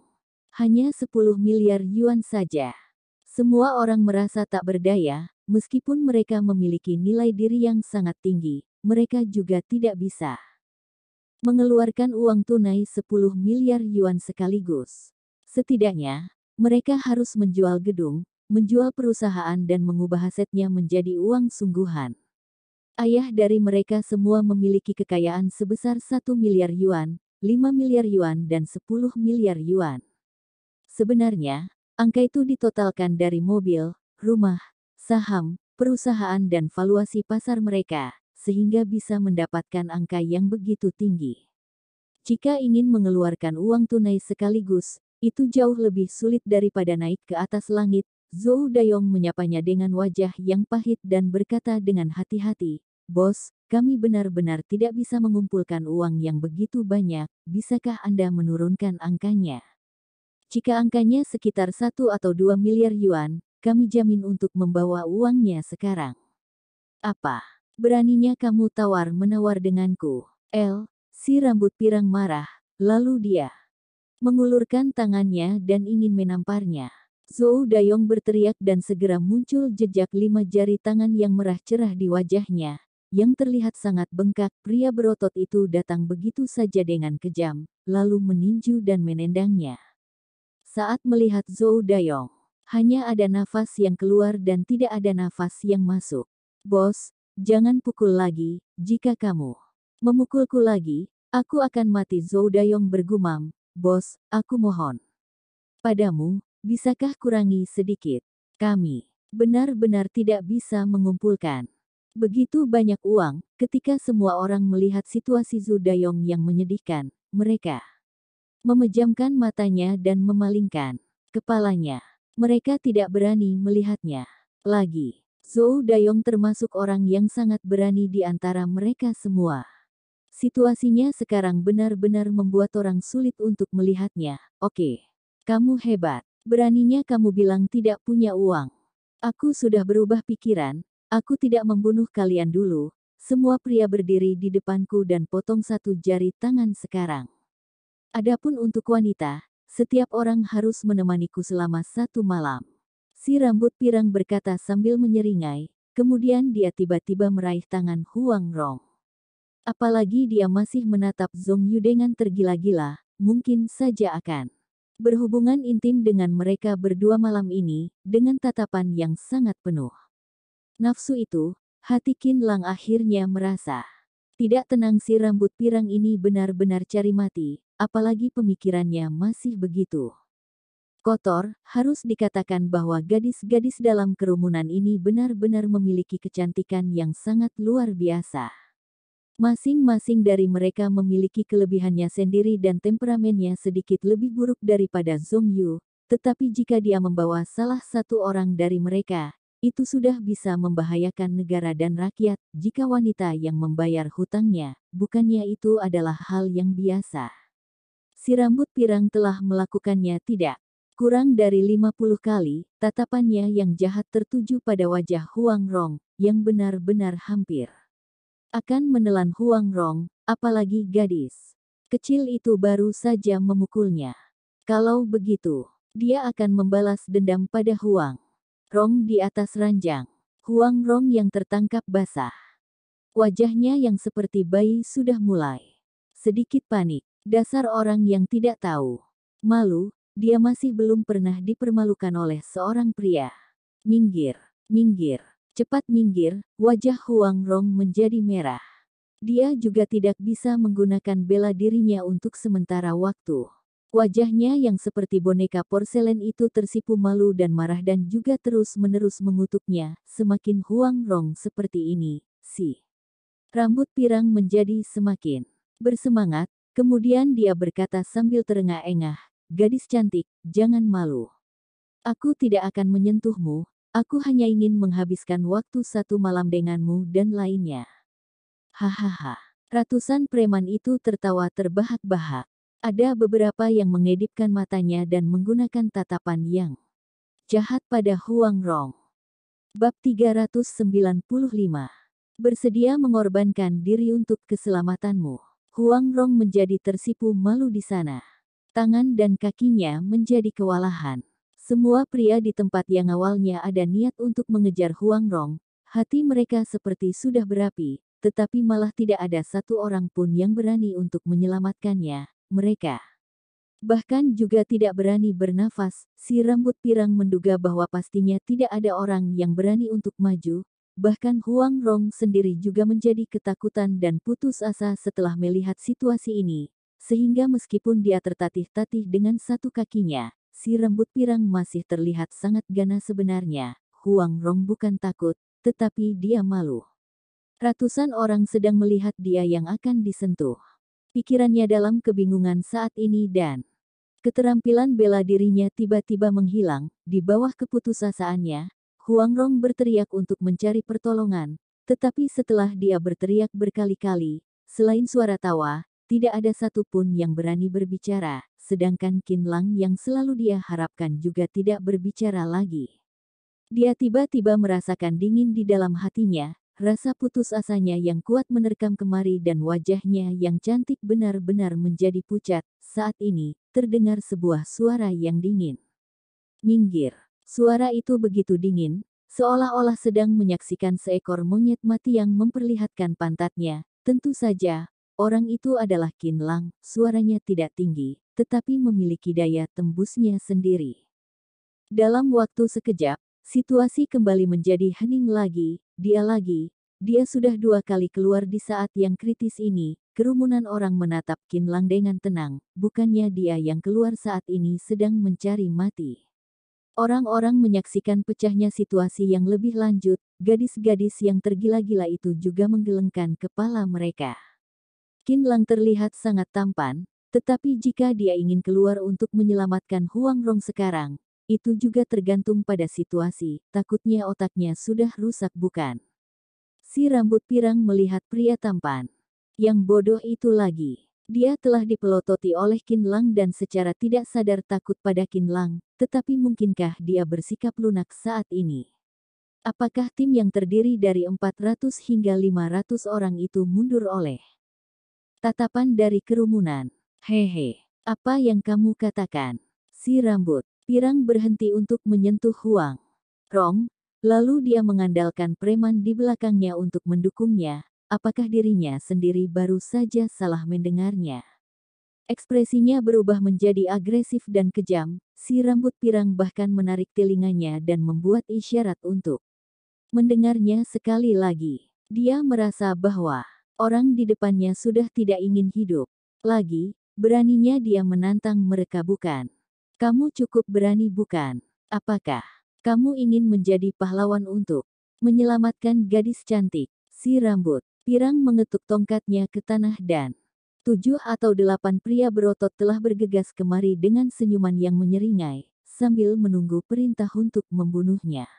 Hanya 10 miliar yuan saja. Semua orang merasa tak berdaya, meskipun mereka memiliki nilai diri yang sangat tinggi, mereka juga tidak bisa mengeluarkan uang tunai 10 miliar yuan sekaligus. Setidaknya, mereka harus menjual gedung, menjual perusahaan dan mengubah asetnya menjadi uang sungguhan. Ayah dari mereka semua memiliki kekayaan sebesar 1 miliar yuan, 5 miliar yuan dan 10 miliar yuan. Sebenarnya, angka itu ditotalkan dari mobil, rumah, saham, perusahaan dan valuasi pasar mereka, sehingga bisa mendapatkan angka yang begitu tinggi. Jika ingin mengeluarkan uang tunai sekaligus, itu jauh lebih sulit daripada naik ke atas langit. Zhou Dayong menyapanya dengan wajah yang pahit dan berkata dengan hati-hati, "Bos, kami benar-benar tidak bisa mengumpulkan uang yang begitu banyak, bisakah Anda menurunkan angkanya? Jika angkanya sekitar 1 atau 2 miliar yuan, kami jamin untuk membawa uangnya sekarang." "Apa? Beraninya kamu tawar-menawar denganku?" Si rambut pirang marah, lalu dia mengulurkan tangannya dan ingin menamparnya. Zhou Dayong berteriak dan segera muncul jejak 5 jari tangan yang merah cerah di wajahnya, yang terlihat sangat bengkak. Pria berotot itu datang begitu saja dengan kejam, lalu meninju dan menendangnya. Saat melihat Zhou Dayong, hanya ada nafas yang keluar dan tidak ada nafas yang masuk. "Bos, jangan pukul lagi, jika kamu memukulku lagi, aku akan mati," Zhou Dayong bergumam. "Bos, aku mohon padamu, bisakah kurangi sedikit? Kami benar-benar tidak bisa mengumpulkan begitu banyak uang." Ketika semua orang melihat situasi Zhou Dayong yang menyedihkan, mereka memejamkan matanya dan memalingkan kepalanya. Mereka tidak berani melihatnya lagi. Zhou Dayong termasuk orang yang sangat berani di antara mereka semua. Situasinya sekarang benar-benar membuat orang sulit untuk melihatnya. "Oke. Kamu hebat. Beraninya kamu bilang tidak punya uang. Aku sudah berubah pikiran, aku tidak membunuh kalian dulu." Semua pria berdiri di depanku dan potong 1 jari tangan sekarang. Adapun untuk wanita, setiap orang harus menemaniku selama 1 malam. Si rambut pirang berkata sambil menyeringai, kemudian dia tiba-tiba meraih tangan Huang Rong. Apalagi dia masih menatap Zhong Yu dengan tergila-gila, mungkin saja akan berhubungan intim dengan mereka berdua malam ini, dengan tatapan yang sangat penuh nafsu itu, hati Qin Lang akhirnya merasa tidak tenang. Si rambut pirang ini benar-benar cari mati, apalagi pemikirannya masih begitu kotor. Harus dikatakan bahwa gadis-gadis dalam kerumunan ini benar-benar memiliki kecantikan yang sangat luar biasa. Masing-masing dari mereka memiliki kelebihannya sendiri dan temperamennya sedikit lebih buruk daripada Zhong Yu, tetapi jika dia membawa salah satu orang dari mereka, itu sudah bisa membahayakan negara dan rakyat. Jika wanita yang membayar hutangnya, bukannya itu adalah hal yang biasa. Si rambut pirang telah melakukannya tidak kurang dari 50 kali. Tatapannya yang jahat tertuju pada wajah Huang Rong, yang benar-benar hampir akan menelan Huang Rong, apalagi gadis kecil itu baru saja memukulnya. Kalau begitu, dia akan membalas dendam pada Huang Rong di atas ranjang. Huang Rong yang tertangkap basah, wajahnya yang seperti bayi sudah mulai sedikit panik. Dasar orang yang tidak tahu malu, dia masih belum pernah dipermalukan oleh seorang pria. Minggir, minggir, cepat minggir. Wajah Huang Rong menjadi merah. Dia juga tidak bisa menggunakan bela dirinya untuk sementara waktu. Wajahnya yang seperti boneka porselen itu tersipu malu dan marah dan juga terus-menerus mengutuknya. Semakin Huang Rong seperti ini, si rambut pirang menjadi semakin bersemangat. Kemudian dia berkata sambil terengah-engah, "Gadis cantik, jangan malu. Aku tidak akan menyentuhmu, aku hanya ingin menghabiskan waktu satu malam denganmu dan lainnya." Hahaha. Ratusan preman itu tertawa terbahak-bahak. Ada beberapa yang mengedipkan matanya dan menggunakan tatapan yang jahat pada Huang Rong. Bab 395. Bersedia mengorbankan diri untuk keselamatanmu. Huang Rong menjadi tersipu malu di sana. Tangan dan kakinya menjadi kewalahan. Semua pria di tempat yang awalnya ada niat untuk mengejar Huang Rong, hati mereka seperti sudah berapi, tetapi malah tidak ada satu orang pun yang berani untuk menyelamatkannya. Mereka bahkan juga tidak berani bernafas. Si rambut pirang menduga bahwa pastinya tidak ada orang yang berani untuk maju. Bahkan Huang Rong sendiri juga menjadi ketakutan dan putus asa setelah melihat situasi ini. Sehingga meskipun dia tertatih-tatih dengan satu kakinya, si rambut pirang masih terlihat sangat ganas sebenarnya. Huang Rong bukan takut, tetapi dia malu. Ratusan orang sedang melihat dia yang akan disentuh. Pikirannya dalam kebingungan saat ini dan keterampilan bela dirinya tiba-tiba menghilang. Di bawah keputusasaannya, Huang Rong berteriak untuk mencari pertolongan, tetapi setelah dia berteriak berkali-kali, selain suara tawa, tidak ada satupun yang berani berbicara, sedangkan Qin Lang yang selalu dia harapkan juga tidak berbicara lagi. Dia tiba-tiba merasakan dingin di dalam hatinya, rasa putus asanya yang kuat menerkam kemari dan wajahnya yang cantik benar-benar menjadi pucat. Saat ini, terdengar sebuah suara yang dingin. Minggir. Suara itu begitu dingin, seolah-olah sedang menyaksikan seekor monyet mati yang memperlihatkan pantatnya. Tentu saja, orang itu adalah Qin Lang. Suaranya tidak tinggi, tetapi memiliki daya tembusnya sendiri. Dalam waktu sekejap, situasi kembali menjadi hening lagi. Dia sudah 2 kali keluar di saat yang kritis ini. Kerumunan orang menatap Qin Lang dengan tenang, bukannya dia yang keluar saat ini sedang mencari mati. Orang-orang menyaksikan pecahnya situasi yang lebih lanjut. Gadis-gadis yang tergila-gila itu juga menggelengkan kepala mereka. Qin Lang terlihat sangat tampan, tetapi jika dia ingin keluar untuk menyelamatkan Huang Rong sekarang, itu juga tergantung pada situasi. Takutnya otaknya sudah rusak bukan? Si rambut pirang melihat pria tampan. Yang bodoh itu lagi. Dia telah dipelototi oleh Qin Lang dan secara tidak sadar takut pada Qin Lang. Tetapi mungkinkah dia bersikap lunak saat ini? Apakah tim yang terdiri dari 400 hingga 500 orang itu mundur oleh tatapan dari kerumunan? Hehe, apa yang kamu katakan? Si rambut pirang berhenti untuk menyentuh Huang Rong. Lalu dia mengandalkan preman di belakangnya untuk mendukungnya. apakah dirinya sendiri baru saja salah mendengarnya. Ekspresinya berubah menjadi agresif dan kejam, si rambut pirang bahkan menarik telinganya dan membuat isyarat untuk mendengarnya sekali lagi. Dia merasa bahwa orang di depannya sudah tidak ingin hidup lagi. Beraninya dia menantang mereka, bukan? Kamu cukup berani, bukan? Apakah kamu ingin menjadi pahlawan untuk menyelamatkan gadis cantik? Si rambut pirang mengetuk tongkatnya ke tanah dan 7 atau 8 pria berotot telah bergegas kemari dengan senyuman yang menyeringai, sambil menunggu perintah untuk membunuhnya.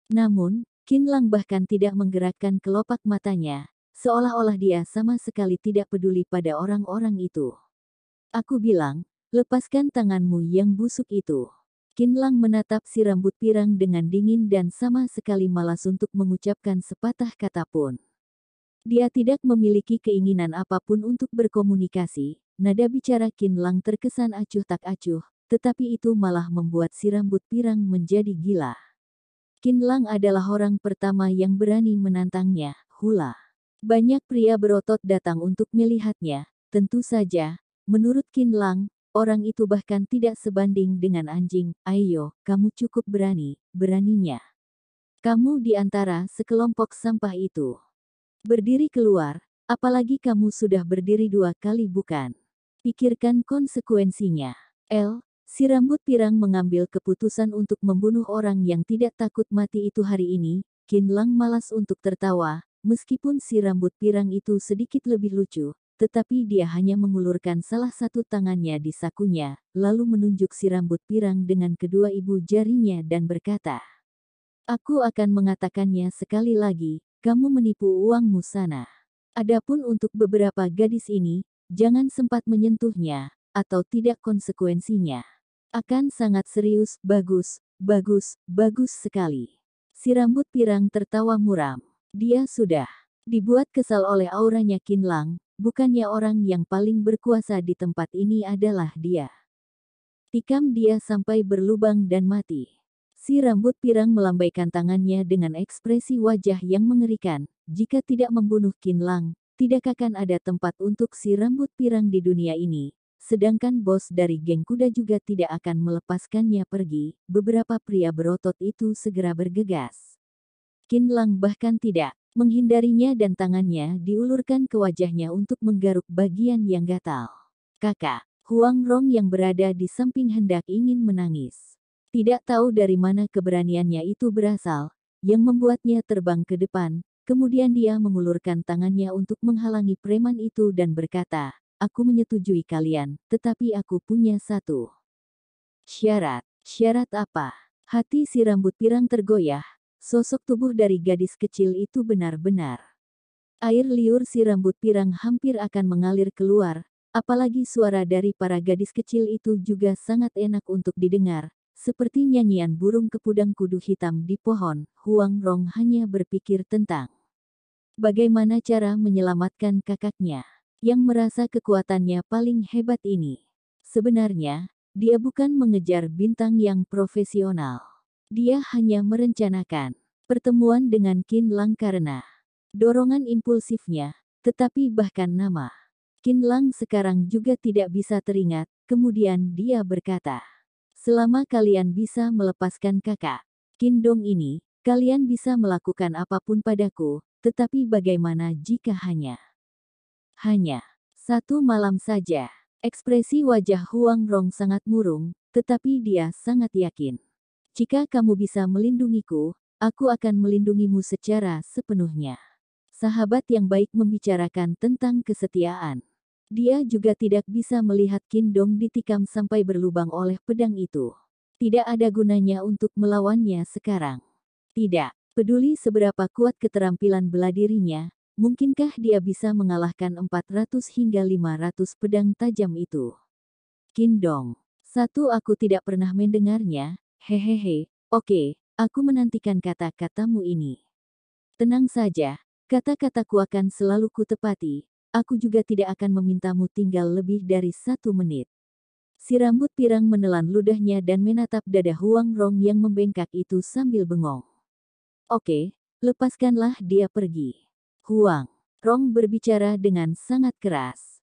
Namun, Qin Lang bahkan tidak menggerakkan kelopak matanya, seolah-olah dia sama sekali tidak peduli pada orang-orang itu. Aku bilang, lepaskan tanganmu yang busuk itu. Qin Lang menatap si rambut pirang dengan dingin dan sama sekali malas untuk mengucapkan sepatah kata pun. Dia tidak memiliki keinginan apapun untuk berkomunikasi. Nada bicara Qin Lang terkesan acuh tak acuh, tetapi itu malah membuat si rambut pirang menjadi gila. Qin Lang adalah orang pertama yang berani menantangnya. Hula. Banyak pria berotot datang untuk melihatnya. Tentu saja, menurut Qin Lang, orang itu bahkan tidak sebanding dengan anjing. Ayo, kamu cukup berani, beraninya kamu di antara sekelompok sampah itu berdiri keluar, apalagi kamu sudah berdiri 2 kali, bukan? Pikirkan konsekuensinya. Si rambut pirang mengambil keputusan untuk membunuh orang yang tidak takut mati itu hari ini. Qin Lang malas untuk tertawa, meskipun si rambut pirang itu sedikit lebih lucu, tetapi dia hanya mengulurkan salah satu tangannya di sakunya, lalu menunjuk si rambut pirang dengan kedua ibu jarinya dan berkata, "Aku akan mengatakannya sekali lagi, kamu menipu uangmu sana. Adapun untuk beberapa gadis ini, jangan sempat menyentuhnya, atau tidak konsekuensinya akan sangat serius." Bagus, bagus, bagus sekali. Si rambut pirang tertawa muram. Dia sudah dibuat kesal oleh auranya Qin Lang. Bukannya orang yang paling berkuasa di tempat ini adalah dia. Tikam dia sampai berlubang dan mati. Si rambut pirang melambaikan tangannya dengan ekspresi wajah yang mengerikan. Jika tidak membunuh Qin Lang, tidak akan ada tempat untuk si rambut pirang di dunia ini. Sedangkan bos dari geng kuda juga tidak akan melepaskannya pergi. Beberapa pria berotot itu segera bergegas. Qin Lang bahkan tidak menghindarinya dan tangannya diulurkan ke wajahnya untuk menggaruk bagian yang gatal. Kakak Huang Rong yang berada di samping hendak ingin menangis. Tidak tahu dari mana keberaniannya itu berasal, yang membuatnya terbang ke depan. Kemudian dia mengulurkan tangannya untuk menghalangi preman itu dan berkata, "Aku menyetujui kalian, tetapi aku punya satu syarat." "Syarat apa?" Hati si rambut pirang tergoyah. Sosok tubuh dari gadis kecil itu benar-benar. Air liur si rambut pirang hampir akan mengalir keluar, apalagi suara dari para gadis kecil itu juga sangat enak untuk didengar, seperti nyanyian burung kepudang kudu hitam di pohon. Huang Rong hanya berpikir tentang bagaimana cara menyelamatkan kakaknya, yang merasa kekuatannya paling hebat ini. Sebenarnya, dia bukan mengejar bintang yang profesional. Dia hanya merencanakan pertemuan dengan Qin Lang karena dorongan impulsifnya, tetapi bahkan nama Qin Lang sekarang juga tidak bisa teringat. Kemudian dia berkata, "Selama kalian bisa melepaskan kakak Qin Dong ini, kalian bisa melakukan apapun padaku, tetapi bagaimana jika hanya satu malam saja?" Ekspresi wajah Huang Rong sangat murung, tetapi dia sangat yakin. "Jika kamu bisa melindungiku, aku akan melindungimu secara sepenuhnya." Sahabat yang baik membicarakan tentang kesetiaan. Dia juga tidak bisa melihat Qin Dong ditikam sampai berlubang oleh pedang itu. Tidak ada gunanya untuk melawannya sekarang. Tidak peduli seberapa kuat keterampilan bela dirinya, mungkinkah dia bisa mengalahkan 400 hingga 500 pedang tajam itu? Qin Dong. Aku tidak pernah mendengarnya. Hehehe, oke, aku menantikan kata-katamu ini. Tenang saja, kata-kataku akan selalu kutepati. Aku juga tidak akan memintamu tinggal lebih dari 1 menit. Si rambut pirang menelan ludahnya dan menatap dada Huang Rong yang membengkak itu sambil bengong. "Oke, lepaskanlah dia pergi." Huang Rong berbicara dengan sangat keras.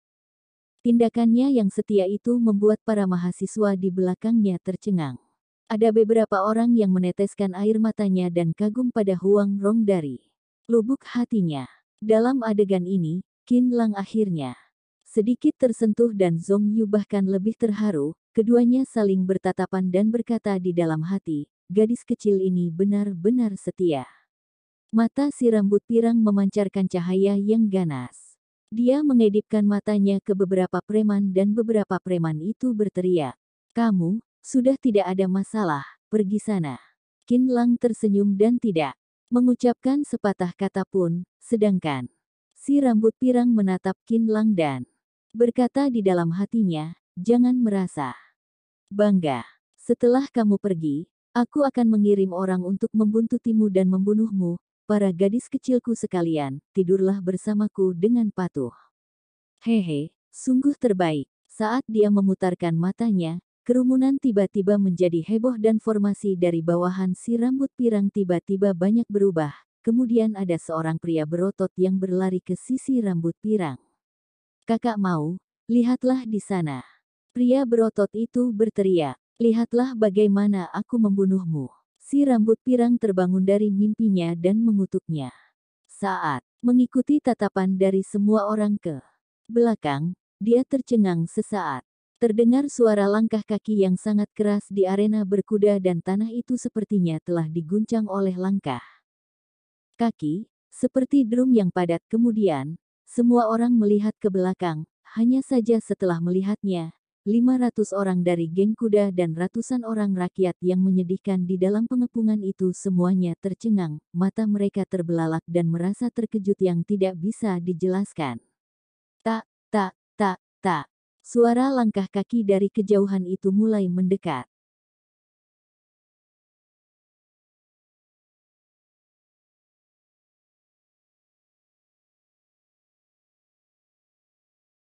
Tindakannya yang setia itu membuat para mahasiswa di belakangnya tercengang. Ada beberapa orang yang meneteskan air matanya dan kagum pada Huang Rong dari lubuk hatinya. Dalam adegan ini, Qin Lang akhirnya sedikit tersentuh dan Zhong Yu bahkan lebih terharu. Keduanya saling bertatapan dan berkata di dalam hati, gadis kecil ini benar-benar setia. Mata si rambut pirang memancarkan cahaya yang ganas. Dia mengedipkan matanya ke beberapa preman dan beberapa preman itu berteriak, "Kamu, sudah tidak ada masalah, pergi sana." Qin Lang tersenyum dan tidak mengucapkan sepatah kata pun, sedangkan si rambut pirang menatap Qin Lang dan berkata di dalam hatinya, "Jangan merasa bangga. Setelah kamu pergi, aku akan mengirim orang untuk membuntutimu dan membunuhmu. Para gadis kecilku sekalian, tidurlah bersamaku dengan patuh." Hehe, sungguh terbaik. Saat dia memutarkan matanya, kerumunan tiba-tiba menjadi heboh dan formasi dari bawahan si rambut pirang tiba-tiba banyak berubah. Kemudian ada seorang pria berotot yang berlari ke sisi rambut pirang. "Kakak mau, lihatlah di sana." Pria berotot itu berteriak, "Lihatlah bagaimana aku membunuhmu." Si rambut pirang terbangun dari mimpinya dan mengutuknya. Saat mengikuti tatapan dari semua orang ke belakang, dia tercengang sesaat. Terdengar suara langkah kaki yang sangat keras di arena berkuda dan tanah itu sepertinya telah diguncang oleh langkah kaki, seperti drum yang padat. Kemudian, semua orang melihat ke belakang, hanya saja setelah melihatnya, 500 orang dari geng kuda dan ratusan orang rakyat yang menyedihkan di dalam pengepungan itu semuanya tercengang, mata mereka terbelalak dan merasa terkejut yang tidak bisa dijelaskan. Tak, tak, tak, tak. Suara langkah kaki dari kejauhan itu mulai mendekat.